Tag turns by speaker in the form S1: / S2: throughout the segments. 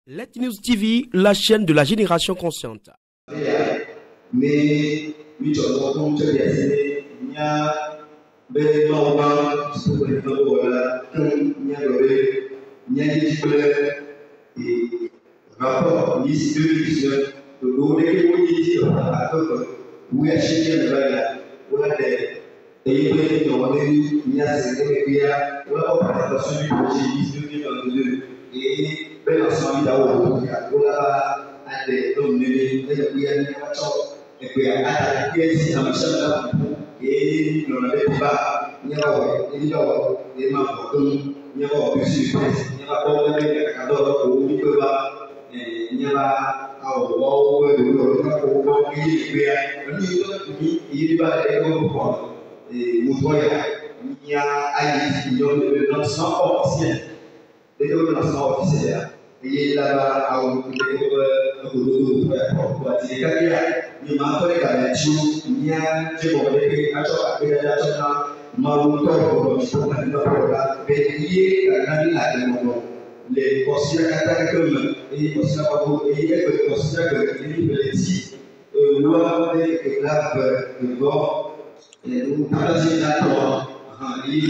S1: Let News TV, la chaîne de la génération consciente.
S2: Mais rapport Nice 2019, le gouvernement dit oui à chacun il y a participation du projet Nice 2022 et bel ensemble d'abord à des hommes et puis à pièce à Michel et on avait pas il y a des membres comme il y a pas plus il y a pas de cadeau ou il peut pas il y a les considérés comme et considérés que les petits loi des graves de bord nous partageons la loi les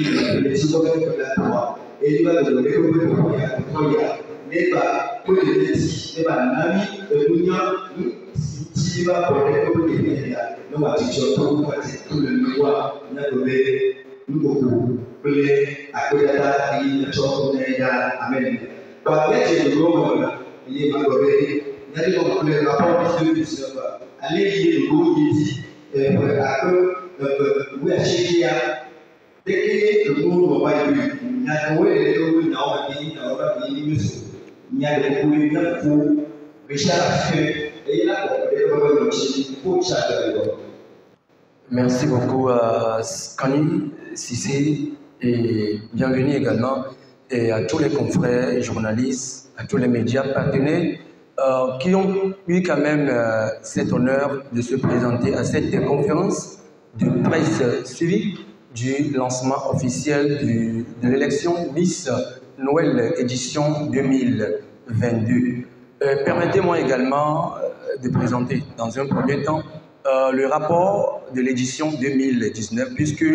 S2: petits de la loi et il va de l'économie n'est pas que les petits n'est pas l'ami de l'union si tu vas pour l'économie nous va dire tout le droit n'a donné nous beaucoup les accords et les choses amen. Par les gens il est malheureux. Il y a des gens qui ont rapport de ce allez lier le groupe ici à que oui à Chéria dès que le monde va y aller il y a des gens qui il y a des gens qui ont Richard fait et il a pour chaque.
S3: Merci beaucoup à Kani, Cissé et bienvenue également et à tous les confrères et journalistes, à tous les médias partenaires qui ont eu quand même cet honneur de se présenter à cette conférence de presse suivie du lancement officiel de l'élection Miss Noël édition 2022. Permettez-moi également de présenter dans un premier temps le rapport de l'édition 2019, puisque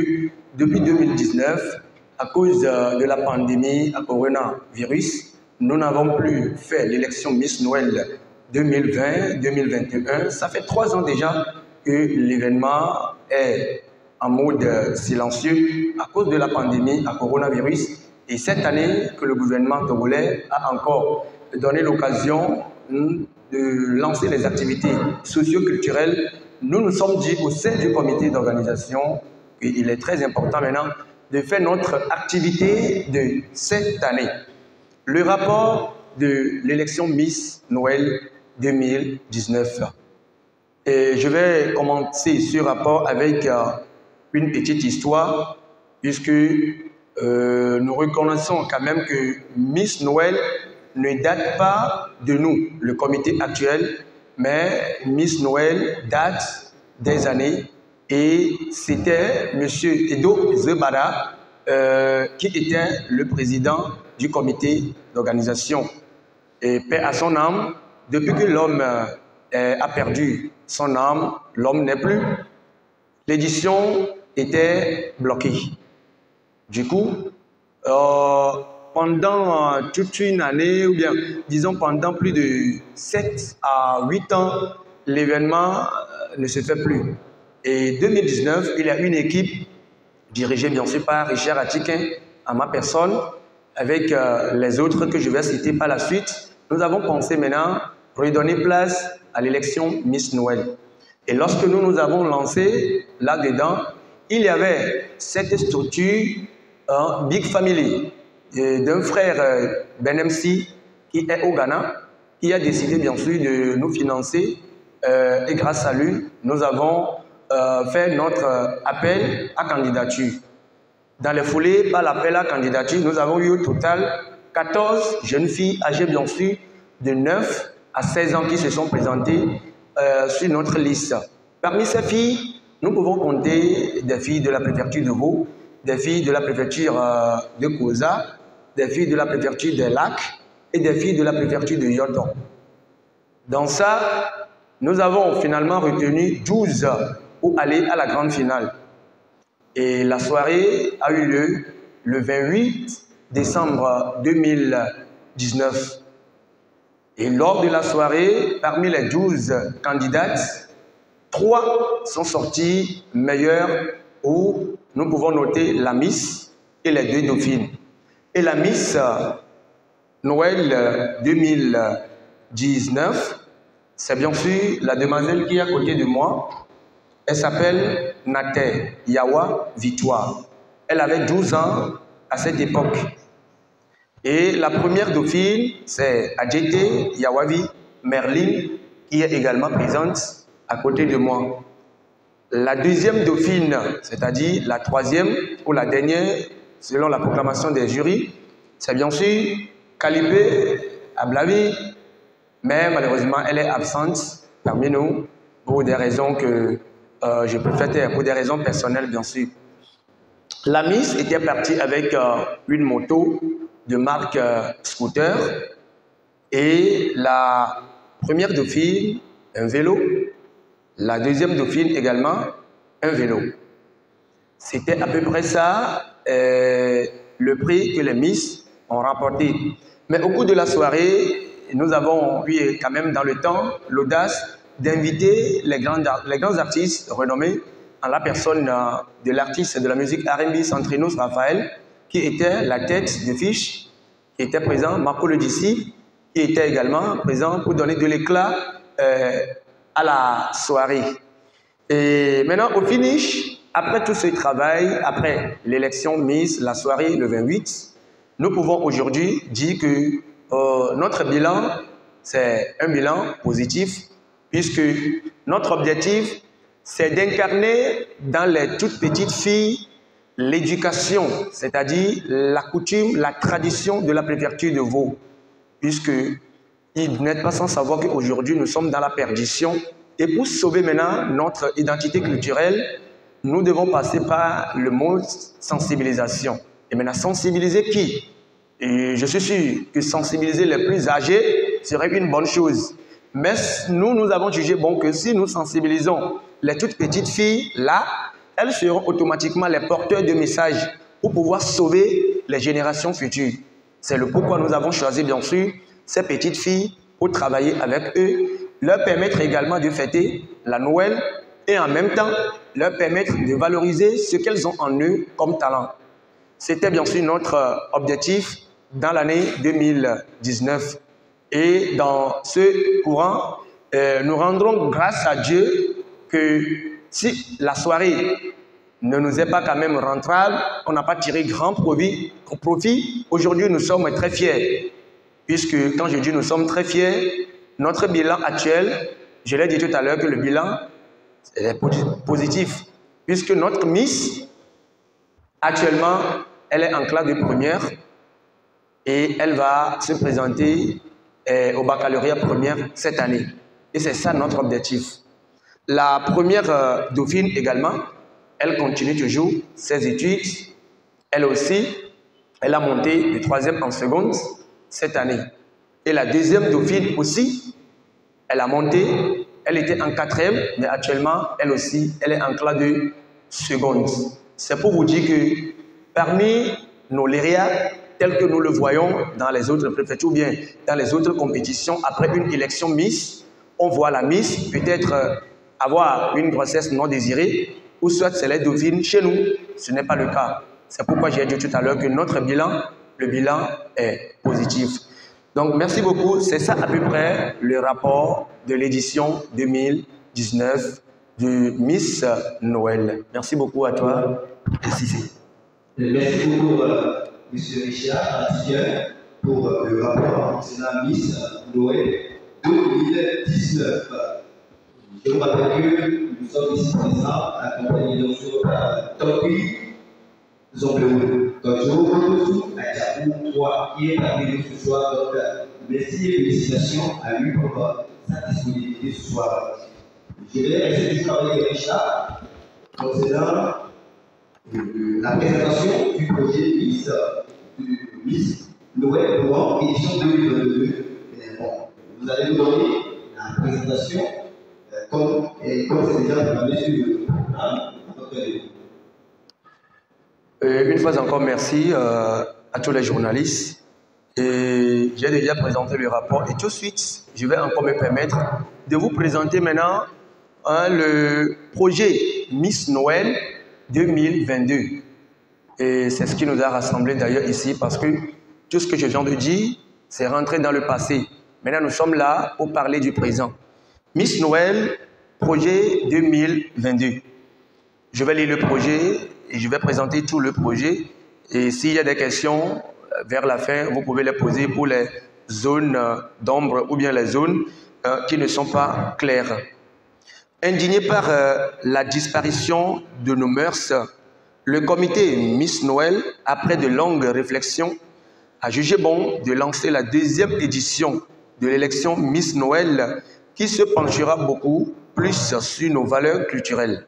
S3: depuis 2019, à cause de la pandémie à coronavirus, nous n'avons plus fait l'élection Miss Noël 2020-2021. Ça fait 3 ans déjà que l'événement est en mode silencieux à cause de la pandémie à coronavirus. Et cette année que le gouvernement togolais a encore donné l'occasion de lancer les activités socio-culturelles, nous nous sommes dit au sein du comité d'organisation qu'il est très important maintenant de faire notre activité de cette année. Le rapport de l'élection Miss Noël 2019. Et je vais commencer ce rapport avec une petite histoire, puisque nous reconnaissons quand même que Miss Noël ne date pas de nous, le comité actuel, mais Miss Noël date des années et c'était M. Edo Zebada qui était le président du comité d'organisation. Et paix à son âme, depuis que l'homme a perdu son âme, l'homme n'est plus. L'édition était bloquée. Du coup, pendant toute une année, ou bien disons pendant plus de 7 à 8 ans, l'événement ne se fait plus. Et 2019, il y a une équipe dirigée bien sûr par Richard Atikin, à ma personne, avec les autres que je vais citer par la suite. Nous avons pensé maintenant redonner place à l'élection Miss Noël. Et lorsque nous avons lancé là-dedans, il y avait cette structure Big Family d'un frère Ben MC qui est au Ghana, qui a décidé bien sûr de nous financer et grâce à lui, nous avons fait notre appel à candidature. Dans les foulées, par l'appel à candidature, nous avons eu au total 14 jeunes filles âgées bien sûr de 9 à 16 ans qui se sont présentées sur notre liste. Parmi ces filles, nous pouvons compter des filles de la préfecture de Vaud, des filles de la préfecture de Koza, des filles de la préfecture des Lacs, et des filles de la préfecture de Yoton. Dans ça, nous avons finalement retenu 12 pour aller à la grande finale. Et la soirée a eu lieu le 28 décembre 2019. Et lors de la soirée, parmi les 12 candidates, 3 sont sortis meilleurs, où nous pouvons noter la Miss et les 2 dauphines. Et la Miss Noël 2019, c'est bien sûr la demoiselle qui est à côté de moi. Elle s'appelle Nate Yawa Victoire. Elle avait 12 ans à cette époque. Et la première dauphine, c'est Adjete Yawavi Merlin, qui est également présente à côté de moi. La deuxième dauphine, c'est-à-dire la troisième ou la dernière, selon la proclamation des jurys, c'est bien sûr Kalipé Ablavi, mais malheureusement, elle est absente parmi nous pour des raisons que je préfère taire, pour des raisons personnelles, bien sûr. La Miss était partie avec une moto de marque scooter et la première dauphine, un vélo. La deuxième dauphine également, un vélo. C'était à peu près ça le prix que les Miss ont remporté. Mais au cours de la soirée, nous avons eu quand même dans le temps l'audace d'inviter les grands artistes renommés en la personne de l'artiste de la musique R&B Centrinos Raphaël, qui était la tête de fiche, qui était présent, Marco le DC, qui était également présent pour donner de l'éclat à la soirée. Et maintenant, au finish, après tout ce travail, après l'élection Miss, la soirée le 28, nous pouvons aujourd'hui dire que notre bilan, c'est un bilan positif, puisque notre objectif, c'est d'incarner dans les toutes petites filles l'éducation, c'est-à-dire la coutume, la tradition de la préfecture de Vaud, puisque vous n'êtes pas sans savoir qu'aujourd'hui, nous sommes dans la perdition. Et pour sauver maintenant notre identité culturelle, nous devons passer par le mot sensibilisation. Et maintenant, sensibiliser qui? Et je suis sûr que sensibiliser les plus âgés serait une bonne chose. Mais nous avons jugé bon que si nous sensibilisons les toutes petites filles, là, elles seront automatiquement les porteurs de messages pour pouvoir sauver les générations futures. C'est le pourquoi nous avons choisi, bien sûr, ces petites filles pour travailler avec eux, leur permettre également de fêter la Noël et en même temps leur permettre de valoriser ce qu'elles ont en eux comme talent. C'était bien sûr notre objectif dans l'année 2019. Et dans ce courant, nous rendrons grâce à Dieu que si la soirée ne nous est pas quand même rentable, on n'a pas tiré grand profit. Aujourd'hui, nous sommes très fiers. Puisque quand je dis nous sommes très fiers, notre bilan actuel, je l'ai dit tout à l'heure que le bilan est positif. Puisque notre Miss, actuellement, elle est en classe de première et elle va se présenter au baccalauréat première cette année. Et c'est ça notre objectif. La première dauphine également, elle continue toujours ses études. Elle aussi, elle a monté de 3e en seconde cette année. Et la deuxième dauphine aussi, elle a monté, elle était en 4e, mais actuellement, elle aussi, elle est en classe de seconde. C'est pour vous dire que parmi nos lauréats, tels que nous le voyons dans les autres préfectures ou bien dans les autres compétitions, après une élection Miss, on voit la Miss peut-être avoir une grossesse non désirée, ou soit c'est les dauphines. Chez nous, ce n'est pas le cas. C'est pourquoi j'ai dit tout à l'heure que notre bilan, le bilan est positif. Donc, merci beaucoup. C'est ça à peu près le rapport de l'édition 2019 du Miss Noël. Merci beaucoup à toi.
S2: Merci beaucoup, M. Richard Antiguin, pour le rapport concernant Miss Noël 2019. Je vous rappelle que nous sommes ici présents, accompagnés de par Topi Zomblou. Donc, je vous retrouve à Diabou 3 qui est parmi nous ce soir. Donc, merci et félicitations à lui pour sa disponibilité ce soir. Je vais essayer de travailler avec Richard concernant la présentation du projet Miss Noël Bouan, édition 2022. Bon, vous allez nous donner la présentation comme c'est déjà programmé sur le programme.
S3: Une fois encore, merci à tous les journalistes. Et j'ai déjà présenté le rapport et tout de suite, je vais encore me permettre de vous présenter maintenant le projet Miss Noël 2022. Et c'est ce qui nous a rassemblés d'ailleurs ici parce que tout ce que je viens de dire, c'est rentré dans le passé. Maintenant, nous sommes là pour parler du présent. Miss Noël, projet 2022. Je vais lire le projet et je vais présenter tout le projet. Et s'il y a des questions, vers la fin, vous pouvez les poser pour les zones d'ombre ou bien les zones qui ne sont pas claires. Indigné par la disparition de nos mœurs, le comité Miss Noël, après de longues réflexions, a jugé bon de lancer la deuxième édition de l'élection Miss Noël qui se penchera beaucoup plus sur nos valeurs culturelles.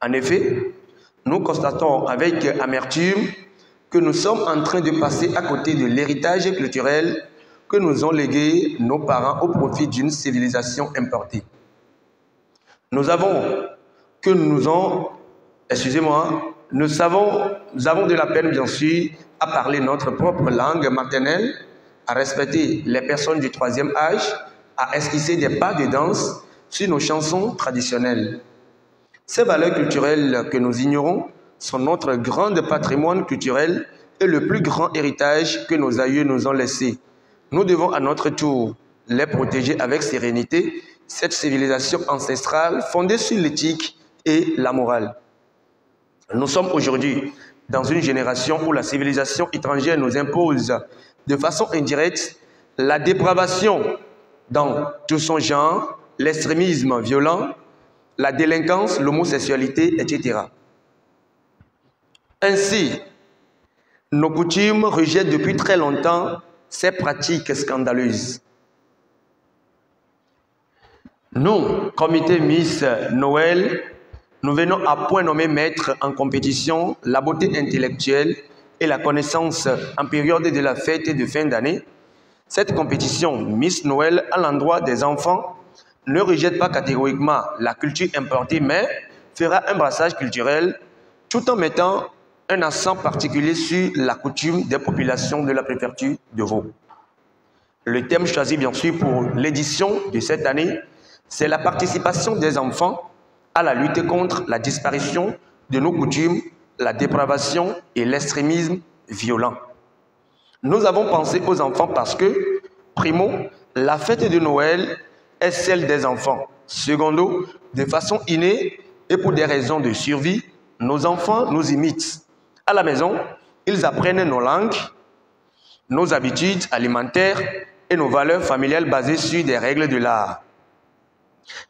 S3: En effet, nous constatons avec amertume que nous sommes en train de passer à côté de l'héritage culturel que nous ont légué nos parents au profit d'une civilisation importée. Nous avons de la peine, bien sûr, à parler notre propre langue maternelle, à respecter les personnes du troisième âge, à esquisser des pas de danse sur nos chansons traditionnelles. Ces valeurs culturelles que nous ignorons sont notre grand patrimoine culturel et le plus grand héritage que nos aïeux nous ont laissé. Nous devons à notre tour les protéger avec sérénité, cette civilisation ancestrale fondée sur l'éthique et la morale. Nous sommes aujourd'hui dans une génération où la civilisation étrangère nous impose de façon indirecte la dépravation dans tout son genre, l'extrémisme violent, la délinquance, l'homosexualité, etc. Ainsi, nos coutumes rejettent depuis très longtemps ces pratiques scandaleuses. Nous, comité Miss Noël, nous venons à point nommé mettre en compétition la beauté intellectuelle et la connaissance en période de la fête de fin d'année. Cette compétition Miss Noël à l'endroit des enfants ne rejette pas catégoriquement la culture importée, mais fera un brassage culturel tout en mettant un accent particulier sur la coutume des populations de la préfecture de Vaud. Le thème choisi bien sûr pour l'édition de cette année, c'est la participation des enfants à la lutte contre la disparition de nos coutumes, la dépravation et l'extrémisme violent. Nous avons pensé aux enfants parce que, primo, la fête de Noël est celle des enfants. Secondo, de façon innée et pour des raisons de survie, nos enfants nous imitent. À la maison, ils apprennent nos langues, nos habitudes alimentaires et nos valeurs familiales basées sur des règles de l'art.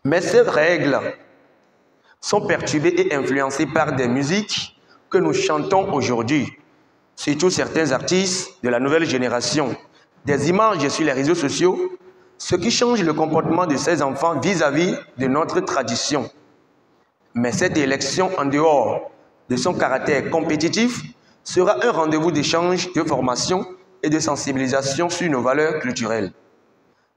S3: Mais ces règles sont perturbées et influencées par des musiques que nous chantons aujourd'hui, surtout certains artistes de la nouvelle génération, des images sur les réseaux sociaux, ce qui change le comportement de ces enfants vis-à-vis de notre tradition. Mais cette élection, en dehors de son caractère compétitif, sera un rendez-vous d'échange, de formation et de sensibilisation sur nos valeurs culturelles.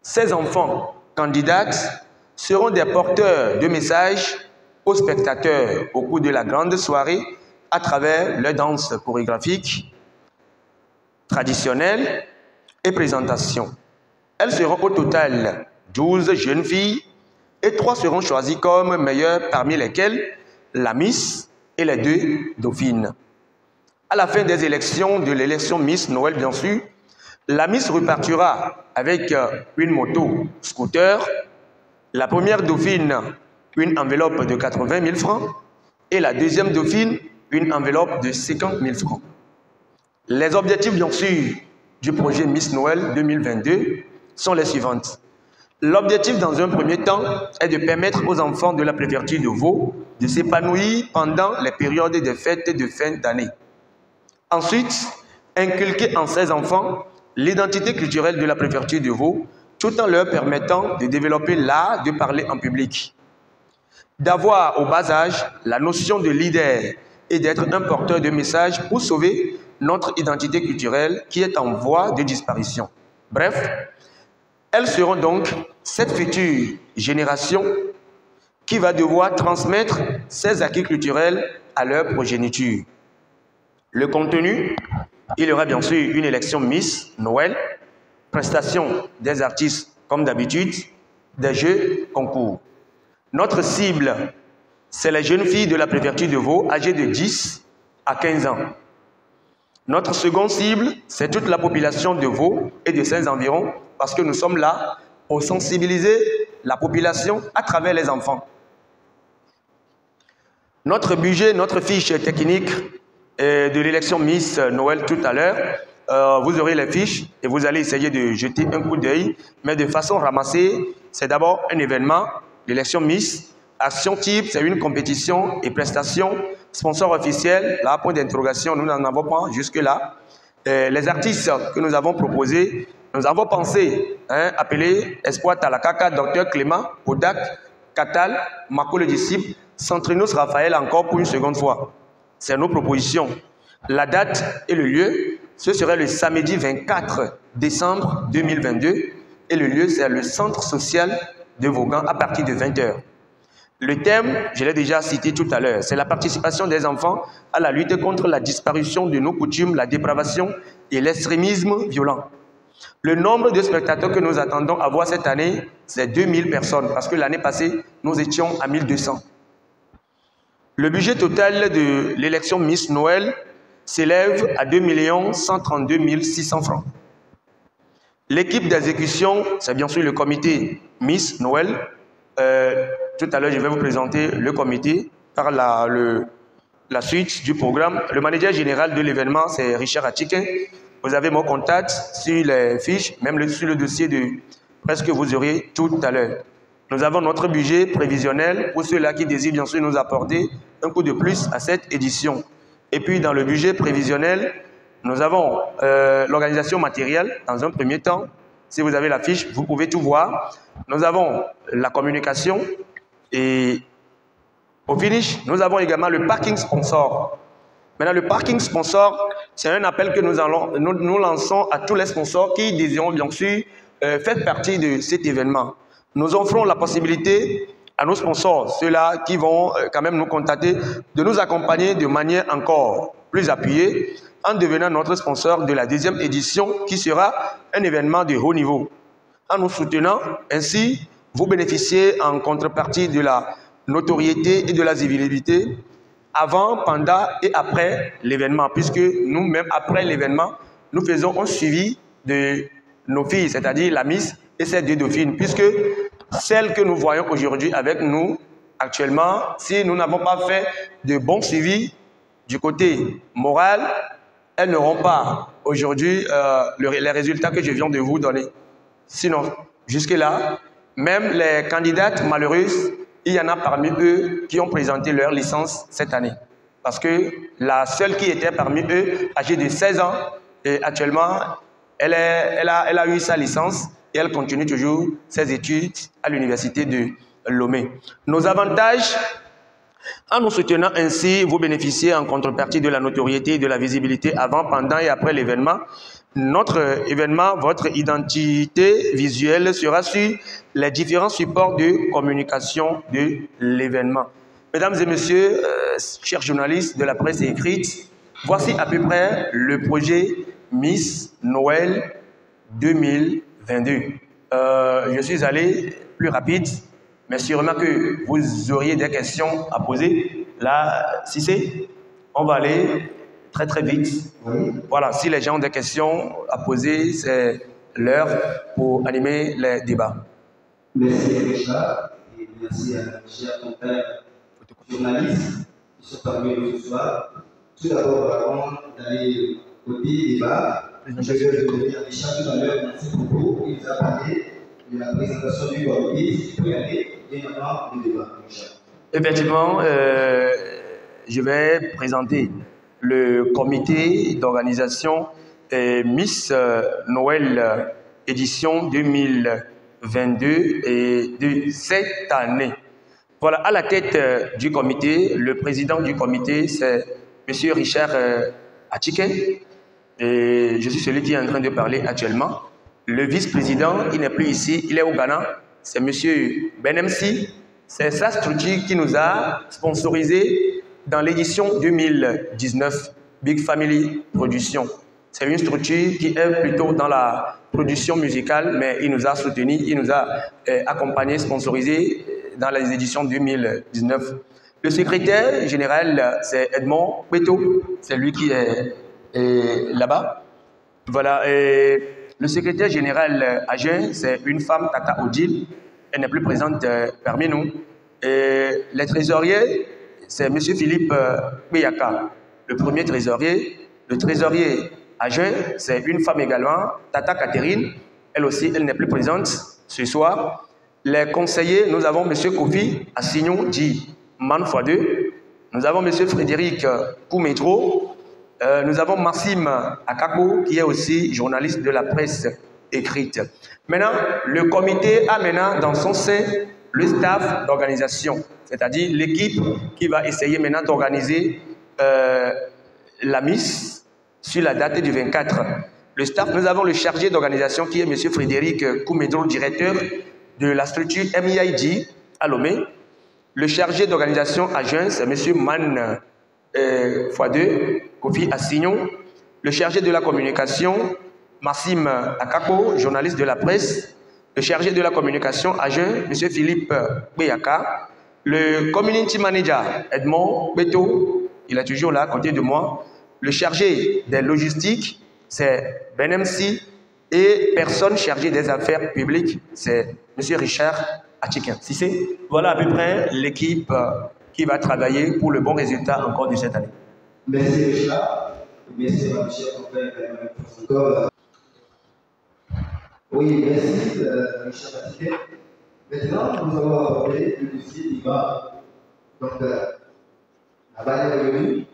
S3: Ces enfants candidates seront des porteurs de messages aux spectateurs au cours de la grande soirée à travers leurs danses chorégraphiques, traditionnelles et présentations. Elles seront au total 12 jeunes filles et 3 seront choisies comme meilleures, parmi lesquelles la Miss et les 2 dauphines. À la fin des élections, de l'élection Miss Noël bien sûr, la Miss repartira avec une moto scooter, la première dauphine une enveloppe de 80 000 francs et la deuxième dauphine une enveloppe de 50 000 francs. Les objectifs bien sûr du projet Miss Noël 2022 sont les suivantes. L'objectif dans un premier temps est de permettre aux enfants de la préfecture de Vaud de s'épanouir pendant les périodes des fêtes de fin d'année. Ensuite, inculquer en ces enfants l'identité culturelle de la préfecture de Vaud tout en leur permettant de développer l'art de parler en public. D'avoir au bas âge la notion de leader et d'être un porteur de messages pour sauver notre identité culturelle qui est en voie de disparition. Bref, elles seront donc cette future génération qui va devoir transmettre ses acquis culturels à leur progéniture. Le contenu, il y aura bien sûr une élection Miss Noël, prestation des artistes comme d'habitude, des jeux concours. Notre cible, c'est les jeunes filles de la préfecture de Vaud âgées de 10 à 15 ans. Notre seconde cible, c'est toute la population de Vaud et de ses environs parce que nous sommes là pour sensibiliser la population à travers les enfants. Notre budget, notre fiche technique de l'élection Miss Noël tout à l'heure, vous aurez les fiches et vous allez essayer de jeter un coup d'œil, mais de façon ramassée, c'est d'abord un événement, l'élection Miss. Action type, c'est une compétition et prestation. Sponsor officiel, là, point d'interrogation, nous n'en avons pas jusque-là. Les artistes que nous avons proposés, nous avons pensé appeler Espoir Talakaka, Dr Clément, Odak, Katal, Mako le disciple, Centrinos Raphaël encore pour une seconde fois. C'est nos propositions. La date et le lieu, ce serait le samedi 24 décembre 2022 et le lieu, c'est le centre social de Vaughan à partir de 20h. Le thème, je l'ai déjà cité tout à l'heure, c'est la participation des enfants à la lutte contre la disparition de nos coutumes, la dépravation et l'extrémisme violent. Le nombre de spectateurs que nous attendons à voir cette année, c'est 2000 personnes, parce que l'année passée, nous étions à 1200. Le budget total de l'élection Miss Noël s'élève à 2 132 600 francs. L'équipe d'exécution, c'est bien sûr le comité Miss Noël. Tout à l'heure, je vais vous présenter le comité par la suite du programme. Le manager général de l'événement, c'est Richard Atikin. Vous avez mon contact sur les fiches, même sur le dossier de presse que vous aurez tout à l'heure. Nous avons notre budget prévisionnel pour ceux-là qui désirent bien sûr nous apporter un coup de plus à cette édition. Et puis dans le budget prévisionnel, nous avons l'organisation matérielle dans un premier temps. Si vous avez la fiche, vous pouvez tout voir. Nous avons la communication et au finish, nous avons également le parking sponsor. Maintenant, le parking sponsor, c'est un appel que nous lançons à tous les sponsors qui désirent bien sûr faire partie de cet événement. Nous offrons la possibilité à nos sponsors, ceux-là qui vont quand même nous contacter, de nous accompagner de manière encore plus appuyée en devenant notre sponsor de la deuxième édition qui sera un événement de haut niveau. En nous soutenant, ainsi, vous bénéficiez en contrepartie de la notoriété et de la visibilité avant, pendant et après l'événement, puisque nous, même après l'événement, nous faisons un suivi de nos filles, c'est-à-dire la Miss et ces deux dauphines, puisque celles que nous voyons aujourd'hui avec nous, actuellement, si nous n'avons pas fait de bon suivi du côté moral, elles n'auront pas aujourd'hui les résultats que je viens de vous donner. Sinon, jusque-là, même les candidates malheureuses, il y en a parmi eux qui ont présenté leur licence cette année. Parce que la seule qui était parmi eux, âgée de 16 ans, et actuellement, elle a eu sa licence et elle continue toujours ses études à l'université de Lomé. Nos avantages, en nous soutenant ainsi, vous bénéficiez en contrepartie de la notoriété et de la visibilité avant, pendant et après l'événement. Notre événement, votre identité visuelle sera sur les différents supports de communication de l'événement. Mesdames et messieurs, chers journalistes de la presse écrite, voici à peu près le projet Miss Noël 2022. Je suis allé plus rapide, mais sûrement que vous auriez des questions à poser. Là, si c'est, on va aller très très vite. Oui. Voilà, si les gens ont des questions à poser, c'est l'heure pour animer les débats.
S2: Merci Richard et merci à nos chers confrères journalistes qui sont parmi nous ce soir. Tout d'abord, avant d'aller au débat, je vais revenir à Richard tout à l'heure dans ses propos. Il nous a parlé de la présentation du comité. Si vous pouvez aller bien avant le débat, Richard.
S3: Effectivement, je vais présenter le comité d'organisation Miss Noël édition 2022 et de cette année. Voilà, à la tête du comité, le président du comité, c'est M. Richard Atikin. Et je suis celui qui est en train de parler actuellement. Le vice-président, il n'est plus ici, il est au Ghana. C'est M. Benemsi. C'est sa structure qui nous a sponsorisé dans l'édition 2019, Big Family Production. C'est une structure qui est plutôt dans la production musicale, mais il nous a soutenus, il nous a accompagnés, sponsorisés dans les éditions 2019. Le secrétaire général, c'est Edmond Beto, c'est lui qui est là-bas. Voilà. Le secrétaire général adjoint, c'est une femme, Tata Odile. Elle n'est plus présente parmi nous. Et les trésoriers, c'est M. Philippe Beyaka, le premier trésorier. Le trésorier adjoint, c'est une femme également, Tata Catherine. Elle aussi, elle n'est plus présente ce soir. Les conseillers, nous avons M. Kofi Assignon Dji Manfoide. Nous avons M. Frédéric Koumetro. Nous avons Maxime Akako, qui est aussi journaliste de la presse écrite. Maintenant, le comité a maintenant dans son sein le staff d'organisation, c'est-à-dire l'équipe qui va essayer maintenant d'organiser la Miss sur la date du 24. Le staff, nous avons le chargé d'organisation qui est M. Frédéric Koumetro, directeur de la structure MIIG à Lomé. Le chargé d'organisation adjoint, c'est M. Man Foide, Kofi Assignon. Le chargé de la communication, Maxime Akako, journaliste de la presse. Le chargé de la communication adjoint, M. Philippe Beyaka. Le community manager, Edmond Beto, il est toujours là à côté de moi. Le chargé des logistiques, c'est Benemsi. Et personne chargée des affaires publiques, c'est M. Richard Achikin. Si c'est, voilà à peu près l'équipe qui va travailler pour le bon résultat encore de cette année.
S2: Merci Richard. Merci ma chère confrère. Oui, merci Richard Achikin. Maintenant, nous allons aborder le dossier d'IVA. Donc, la balle est revenue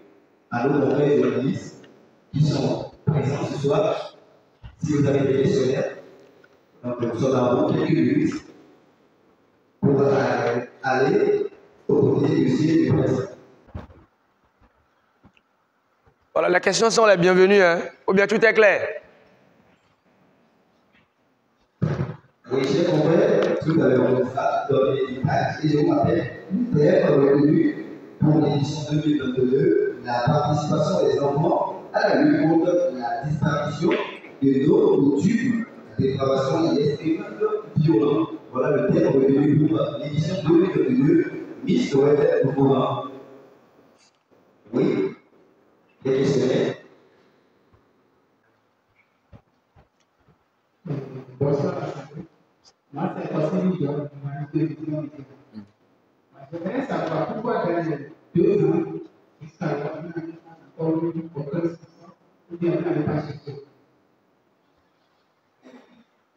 S2: à nos confrères journalistes qui sont présents ce soir. Si vous avez des questionnaires, donc nous sommes dans quelques minutes pour aller au côté du dossier du président.
S3: Voilà, les questions sont les bienvenues, hein? Ou bien tout est clair?
S2: Oui, j'ai compris, tout à l'heure, on va donner les détails et je vous rappelle, hier, revenu pour l'édition 2022, la participation des enfants à la lutte contre la disparition de nos coutumes, la dépravation et l'extrémisme violent. Voilà le thème revenu pour l'édition 2022, Miss Noël au Coran. Oui, des questionnaires.
S4: Bonsoir. Moi, c'est possible de je voudrais savoir pourquoi dans les 2 ans, jusqu'à maintenant, encore eu aucun soutien, ou bien on n'avait pas cherché.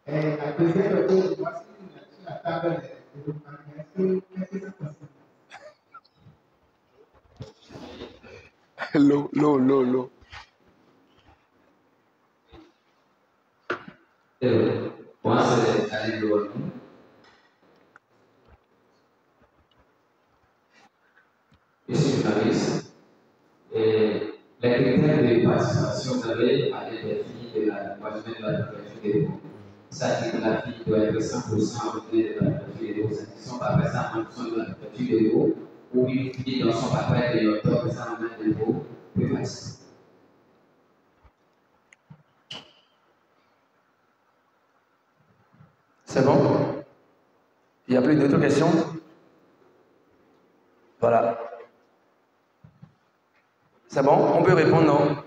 S4: La deuxième chose, voici sur la table de l'organisation, qu'est-ce que c'est possible?
S3: L'eau.
S5: Moi, c'est Alain Douanou. Je suis journaliste. Et les critères de participation, vous avez parlé des filles de la voiture de la préfecture des Beaux. Ça dit que la fille doit être 100% de la préfecture des Beaux. Si son papa est 100% de la préfecture des Beaux, ou une fille dans son papa est de l'auteur de 100% des Beaux, peut participer.
S3: C'est bon? Il n'y a plus d'autres questions? Voilà. C'est bon? On peut répondre, non?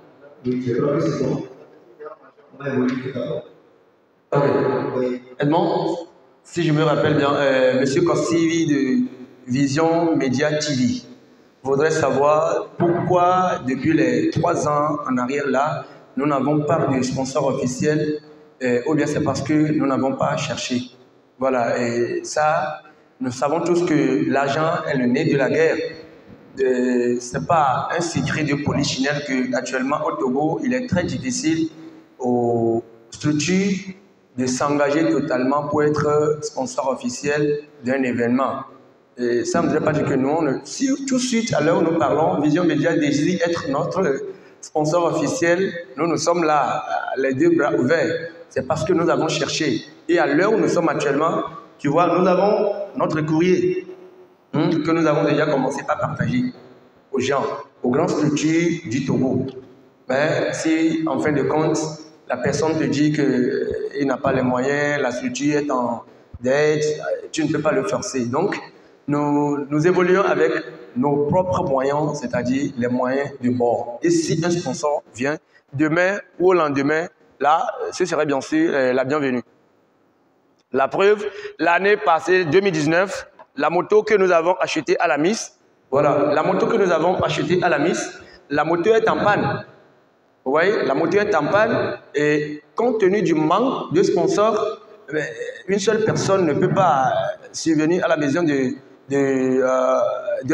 S2: Oui, je crois que c'est bon. On a évolué tout à l'heure.
S3: Ok.
S2: Oui.
S3: Edmond, si je me rappelle bien, M. Kossivi de Vision Média TV voudrait savoir pourquoi, depuis les 3 ans en arrière là, nous n'avons pas de sponsor officiel, ou bien c'est parce que nous n'avons pas cherché. Voilà, et ça, nous savons tous que l'argent est le nez de la guerre. Ce n'est pas un secret de polichinelle qu'actuellement au Togo, il est très difficile aux structures de s'engager totalement pour être sponsor officiel d'un événement. Et ça ne voudrait pas dire que nous, si tout de suite, à l'heure où nous parlons, Vision Média désire être notre sponsor officiel, nous sommes là, les deux bras ouverts. C'est parce que nous avons cherché. Et à l'heure où nous sommes actuellement, tu vois, nous avons notre courrier que nous avons déjà commencé par partager aux gens, aux grandes structures du Togo. Mais si, en fin de compte, la personne te dit qu'il n'a pas les moyens, la structure est en dette, tu ne peux pas le forcer. Donc, nous évoluons avec nos propres moyens, c'est-à-dire les moyens de bord. Et si un sponsor vient demain ou au lendemain, là, ce serait bien sûr la bienvenue. La preuve, l'année passée, 2019, la moto que nous avons achetée à la Miss, voilà, la moto que nous avons achetée à la Miss, la moto est en panne. Vous voyez, la moto est en panne et compte tenu du manque de sponsors, une seule personne ne peut pas subvenir à la maison de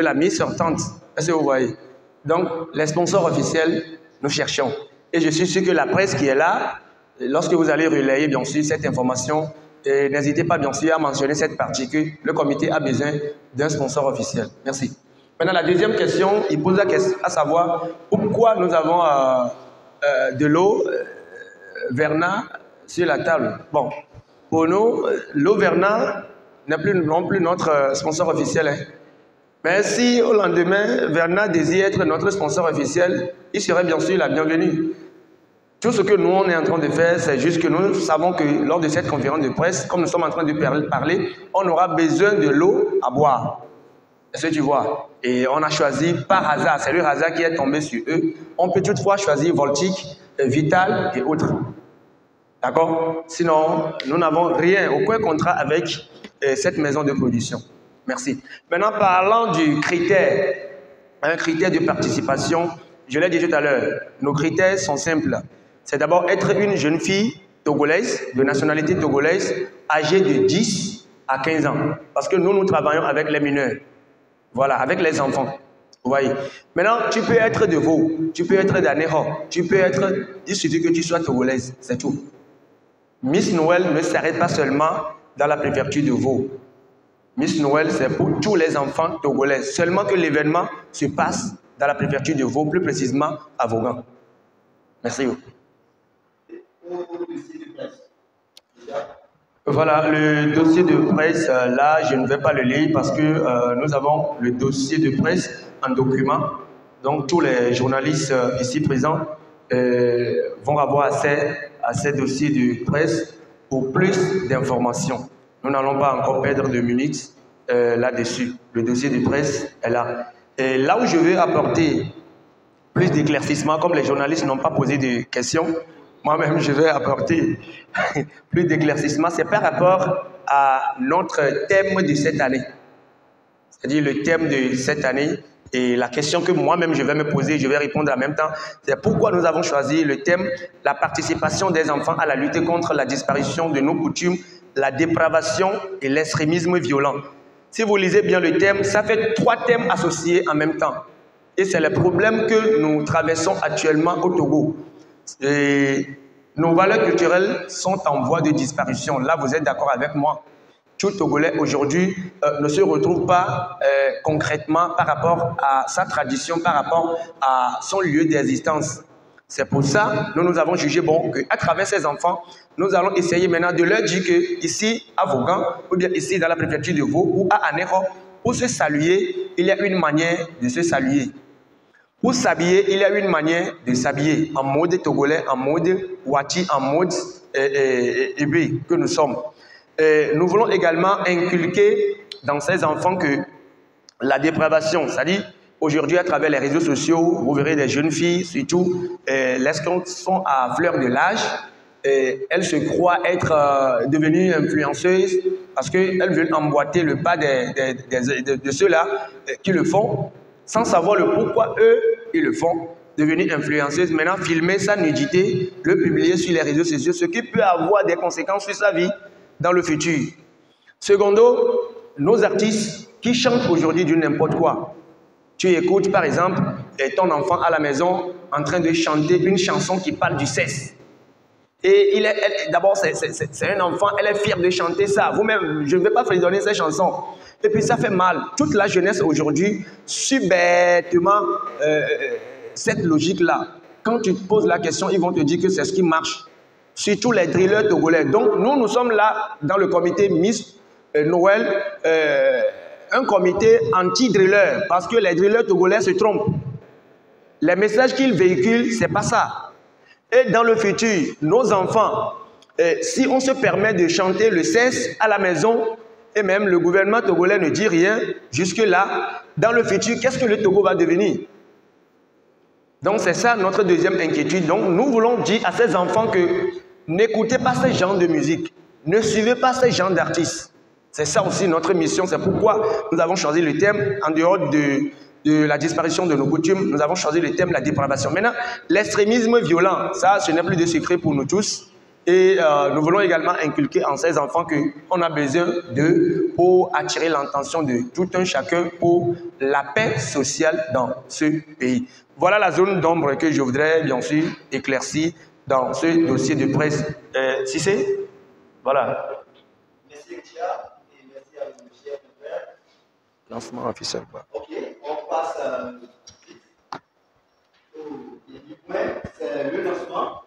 S3: la Miss sortante. Est-ce que vous voyez? Donc, les sponsors officiels, nous cherchons. Et je suis sûr que la presse qui est là, lorsque vous allez relayer bien sûr cette information, n'hésitez pas bien sûr à mentionner cette partie que le comité a besoin d'un sponsor officiel. Merci. Maintenant, la deuxième question, il pose la question à savoir pourquoi nous avons de l'eau Verna sur la table. Bon, pour nous, l'eau Verna n'est plus non plus notre sponsor officiel. Hein. Mais si au lendemain, Verna désire être notre sponsor officiel, il serait bien sûr la bienvenue. Tout ce que nous, on est en train de faire, c'est juste que nous savons que lors de cette conférence de presse, comme nous sommes en train de parler, on aura besoin de l'eau à boire. Est-ce que tu vois? Et on a choisi par hasard, c'est le hasard qui est tombé sur eux. On peut toutefois choisir Voltic, Vital et autres. D'accord? Sinon, nous n'avons rien, aucun contrat avec cette maison de production. Merci. Maintenant, parlant du critère, un critère de participation, je l'ai dit tout à l'heure, nos critères sont simples. C'est d'abord être une jeune fille togolaise, de nationalité togolaise, âgée de 10 à 15 ans. Parce que nous travaillons avec les mineurs. Voilà, avec les enfants. Vous voyez. Maintenant, tu peux être de Vaud, tu peux être d'Anéro, tu peux être... Il suffit que tu sois togolaise, c'est tout. Miss Noël ne s'arrête pas seulement dans la préfecture de Vaud. Miss Noël, c'est pour tous les enfants togolais. Seulement que l'événement se passe dans la préfecture de Vaud, plus précisément à Vaughan. Merci. Voilà, le dossier de presse, là, je ne vais pas le lire parce que nous avons le dossier de presse en document. Donc, tous les journalistes ici présents vont avoir accès à ces dossiers de presse pour plus d'informations. Nous n'allons pas encore perdre de minutes là-dessus. Le dossier de presse est là. Et là où je veux apporter plus d'éclaircissements, comme les journalistes n'ont pas posé de questions, moi-même, je vais apporter plus d'éclaircissement. C'est par rapport à notre thème de cette année. C'est-à-dire le thème de cette année et la question que moi-même je vais me poser, je vais répondre en même temps. C'est pourquoi nous avons choisi le thème « La participation des enfants à la lutte contre la disparition de nos coutumes, la dépravation et l'extrémisme violent ». Si vous lisez bien le thème, ça fait 3 thèmes associés en même temps. Et c'est le problème que nous traversons actuellement au Togo. Et nos valeurs culturelles sont en voie de disparition. Là, vous êtes d'accord avec moi. Tout Togolais aujourd'hui ne se retrouve pas concrètement par rapport à sa tradition, par rapport à son lieu d'existence. C'est pour ça que nous avons jugé bon qu'à travers ces enfants, nous allons essayer maintenant de leur dire qu'ici à Vaughan, ou bien ici dans la préfecture de Vaud, ou à Anéro, pour se saluer, il y a une manière de se saluer. Pour s'habiller, il y a une manière de s'habiller en mode togolais, en mode wati, en mode ébé que nous sommes. Nous voulons également inculquer dans ces enfants que la dépravation, c'est-à-dire aujourd'hui à travers les réseaux sociaux, vous verrez des jeunes filles, surtout lorsqu'elles sont à fleur de l'âge, elles se croient être devenues influenceuses parce qu'elles veulent emboîter le pas de ceux-là qui le font, sans savoir le pourquoi eux, ils le font, devenir influenceuses, maintenant filmer sa nudité, le publier sur les réseaux sociaux, ce qui peut avoir des conséquences sur sa vie dans le futur. Secondo, nos artistes qui chantent aujourd'hui du n'importe quoi. Tu écoutes par exemple ton enfant à la maison en train de chanter une chanson qui parle du sexe. Et d'abord, c'est un enfant, elle est fière de chanter ça. Vous-même, je ne vais pas fredonner ces chansons. Et puis ça fait mal. Toute la jeunesse aujourd'hui suit bêtement cette logique-là. quand tu te poses la question, ils vont te dire que c'est ce qui marche. Surtout les drillers togolais. Donc, nous sommes là dans le comité Miss Noël, un comité anti-driller, parce que les drillers togolais se trompent. Les messages qu'ils véhiculent, ce n'est pas ça. Et dans le futur, nos enfants, si on se permet de chanter le cesse à la maison, et même le gouvernement togolais ne dit rien, jusque-là, dans le futur, qu'est-ce que le Togo va devenir? Donc, c'est ça notre deuxième inquiétude. Donc, nous voulons dire à ces enfants que n'écoutez pas ce genre de musique. Ne suivez pas ce genre d'artistes. C'est ça aussi notre mission. C'est pourquoi nous avons choisi le thème, en dehors de la disparition de nos coutumes, nous avons choisi le thème de la dépravation. Maintenant, l'extrémisme violent, ça, ce n'est plus de secret pour nous tous. Et nous voulons également inculquer en ces enfants qu'on a besoin d'eux pour attirer l'attention de tout un chacun pour la paix sociale dans ce pays. Voilà la zone d'ombre que je voudrais bien sûr éclaircir dans ce dossier de presse. Si c'est voilà.
S2: Merci Tia et merci à vous, cher frère.
S3: Lancement officiel.
S2: Ok, on passe au deuxième point, c'est le lancement.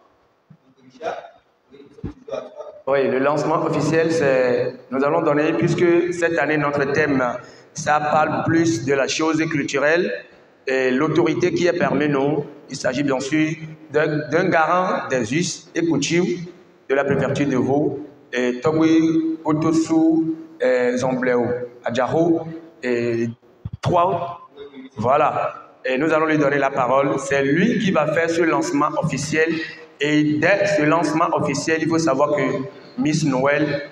S3: Oui, le lancement officiel, c'est nous allons donner, puisque cette année notre thème, ça parle plus de la chose culturelle. Et l'autorité qui est parmi nous, il s'agit bien sûr d'un garant des us et coutumes de la préfecture de Vaud, et Togui, Otosu, Zombleo, Adjaro, et 3. Voilà. Et nous allons lui donner la parole. C'est lui qui va faire ce lancement officiel. Et dès ce lancement officiel, il faut savoir que Miss Noël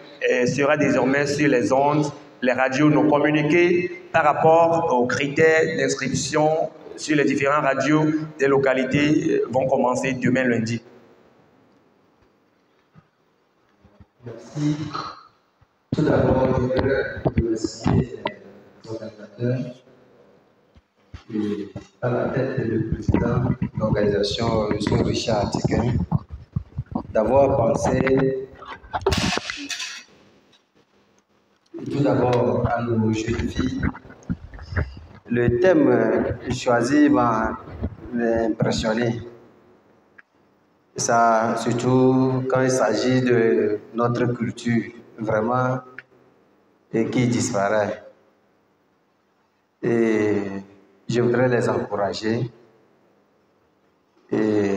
S3: sera désormais sur les ondes, les radios, nos communiqués par rapport aux critères d'inscription sur les différentes radios des localités vont commencer demain lundi.
S5: Merci. Tout d'abord, je voudrais remercier les organisateurs et à la tête le président de l'organisation, M. Richard Tiken, d'avoir pensé tout d'abord à nos jeunes filles. Le thème choisi m'a impressionné. Ça, surtout quand il s'agit de notre culture, vraiment, et qui disparaît. Et je voudrais les encourager. Et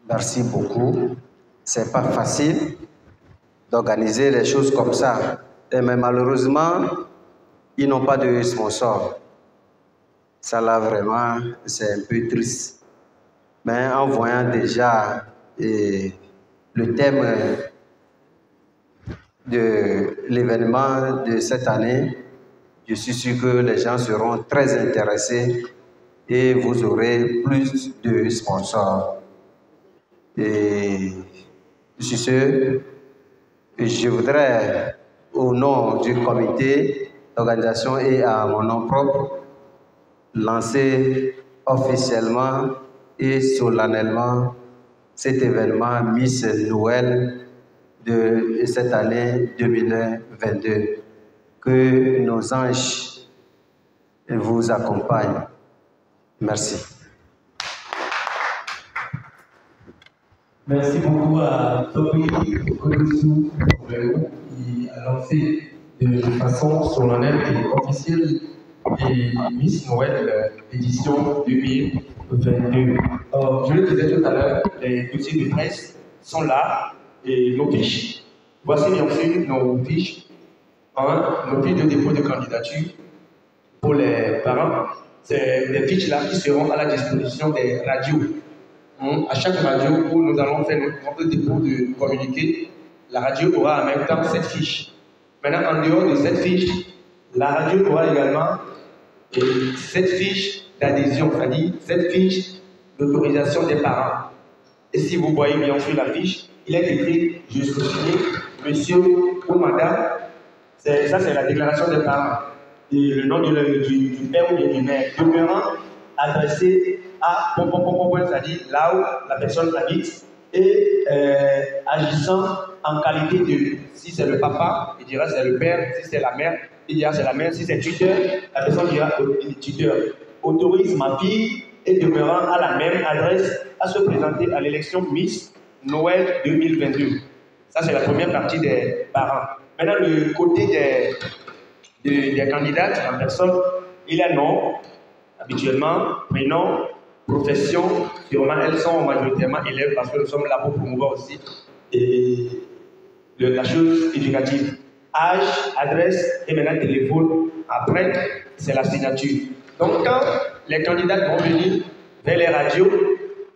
S5: merci beaucoup. C'est pas facile d'organiser les choses comme ça. Mais malheureusement, ils n'ont pas de sponsor. Ça là, vraiment, c'est un peu triste. Mais en voyant déjà le thème de l'événement de cette année, je suis sûr que les gens seront très intéressés et vous aurez plus de sponsors. Et sur ce, je voudrais, au nom du comité d'organisation et à mon nom propre, lancer officiellement et solennellement cet événement Miss Noël de cette année 2022. Que nos anges vous accompagnent. Merci.
S4: Merci beaucoup à Tobi Kodosu qui a lancé de façon solennelle et officielle et Miss Noël édition 2022. Je le disais tout à l'heure, les dossiers de presse sont là et nos fiches. Voici bien sûr nos fiches. Nos fiches de dépôt de candidature pour les parents. C'est des fiches là qui seront à la disposition des radios. À chaque radio où nous allons faire notre dépôt de communiqué, la radio aura en même temps cette fiche. Maintenant, en dehors de cette fiche, la radio aura également cette fiche d'adhésion, c'est-à-dire cette fiche d'autorisation des parents. Et si vous voyez bien sûr la fiche, il est écrit « Je suis signé monsieur ou madame ». Ça, c'est la déclaration des parents. Et le nom du père ou bien du mère. Demeurant adressé à c'est-à-dire là où la personne habite, et agissant en qualité de, si c'est le papa, il dira c'est le père, si c'est la mère, il dira c'est la mère, si c'est tuteur, la personne dira tuteur. Autorise ma fille
S6: et demeurant à la même adresse à se présenter à l'élection Miss Noël 2022. Ça, c'est la première partie des parents. Maintenant, le côté des candidates en personne, il y a nom, habituellement, prénom, profession. Sûrement, elles sont majoritairement élèves parce que nous sommes là pour promouvoir aussi la chose éducative. Âge, adresse et maintenant téléphone. Après, c'est la signature. Donc, quand les candidates vont venir vers les radios,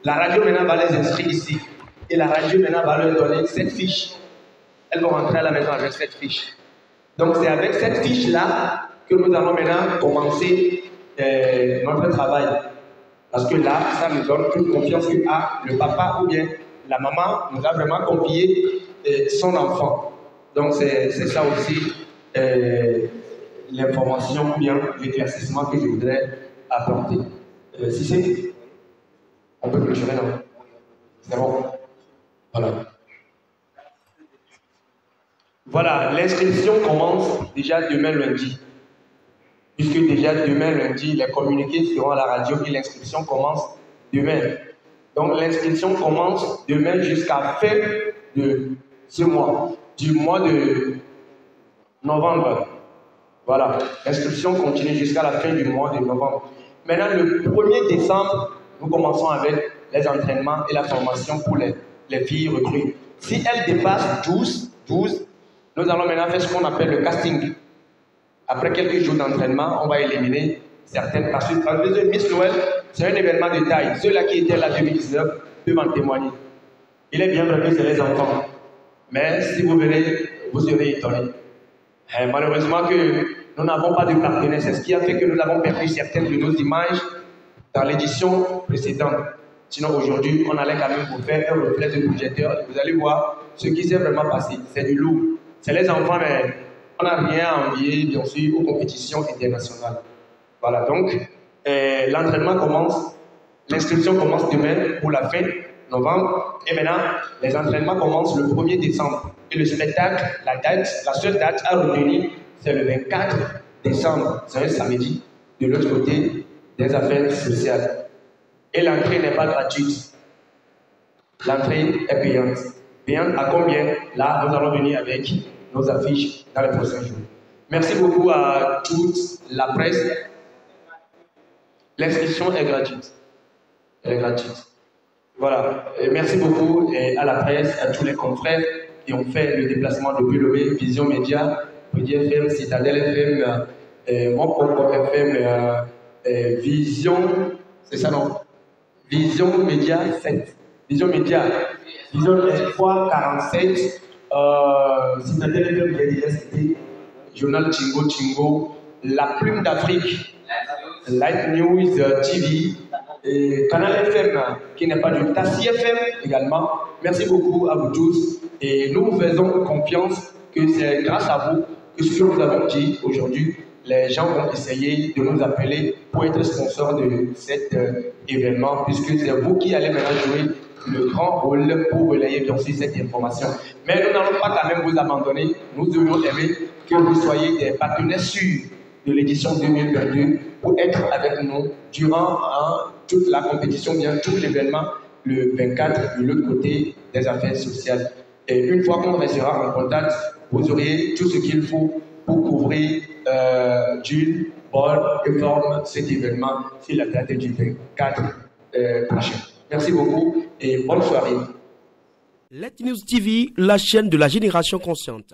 S6: la radio maintenant va les inscrire ici. Et la radio maintenant va leur donner cette fiche. Elles vont rentrer à la maison avec cette fiche. Donc, c'est avec cette fiche-là que nous allons maintenant commencer notre travail. Parce que là, ça nous donne toute confiance que le papa ou bien la maman nous a vraiment confié son enfant. Donc, c'est ça aussi l'information ou bien l'éclaircissement que je voudrais apporter. Si c'est, on peut clôturer, non? C'est bon. Voilà. Voilà, l'inscription commence déjà demain lundi. Puisque déjà demain lundi, les communiqués seront à la radio et l'inscription commence demain. Donc l'inscription commence demain jusqu'à fin de ce mois, du mois de novembre. Voilà, l'inscription continue jusqu'à la fin du mois de novembre. Maintenant, le 1er décembre, nous commençons avec les entraînements et la formation pour les filles recrues. Si elles dépassent 12, nous allons maintenant faire ce qu'on appelle le casting. Après quelques jours d'entraînement, on va éliminer certaines parce que Miss Noël, c'est un événement de taille. Ceux-là qui étaient là en 2019 peuvent en témoigner. Il est bien vrai que c'est les enfants. Mais si vous venez, vous serez étonnés. Malheureusement que nous n'avons pas de partenaires. C'est ce qui a fait que nous avons perdu certaines de nos images dans l'édition précédente. Sinon aujourd'hui, on allait quand même vous faire un reflet de projecteur. Vous allez voir ce qui s'est vraiment passé. C'est du lourd. C'est les enfants, mais on n'a rien à envier, bien sûr, aux compétitions internationales. Voilà, donc, l'entraînement commence, l'inscription commence demain pour la fin novembre. Et maintenant, les entraînements commencent le 1er décembre. Et le spectacle, la seule date à retenir, c'est le 24 décembre. C'est un samedi, de l'autre côté des affaires sociales. Et l'entrée n'est pas gratuite. L'entrée est payante. Payante à combien? Là, nous allons venir avec nos affiches dans les prochains jours. Merci beaucoup à toute la presse. L'inscription est gratuite. Elle est gratuite. Voilà. Et merci beaucoup à la presse, à tous les confrères qui ont fait le déplacement depuis Lomé, Vision Média, Midi FM, Citadel FM, mon propre FM, Vision, c'est ça non? Vision Média 7. Vision Média. Vision 347. Citadel FM, j'ai déjà cité. Journal Chingo, La Plume d'Afrique, Light News TV, et Canal FM, qui n'est pas du Tassi FM également. Merci beaucoup à vous tous. Et nous vous faisons confiance que c'est grâce à vous que ce que nous avons dit aujourd'hui, les gens vont essayer de nous appeler pour être sponsors de cet événement, puisque c'est vous qui allez maintenant jouer le grand rôle pour relayer bien sûr cette information. Mais nous n'allons pas quand même vous abandonner. Nous aurions aimé que vous soyez des partenaires sûrs de l'édition 2022 pour être avec nous durant toute la compétition, bien tout l'événement, le 24 de l'autre côté des affaires sociales. Et une fois qu'on restera en contact, vous aurez tout ce qu'il faut pour couvrir d'une bonne et forme cet événement sur la date du 24 prochain. Merci beaucoup et bonne soirée.
S1: Let News TV, la chaîne de la génération consciente.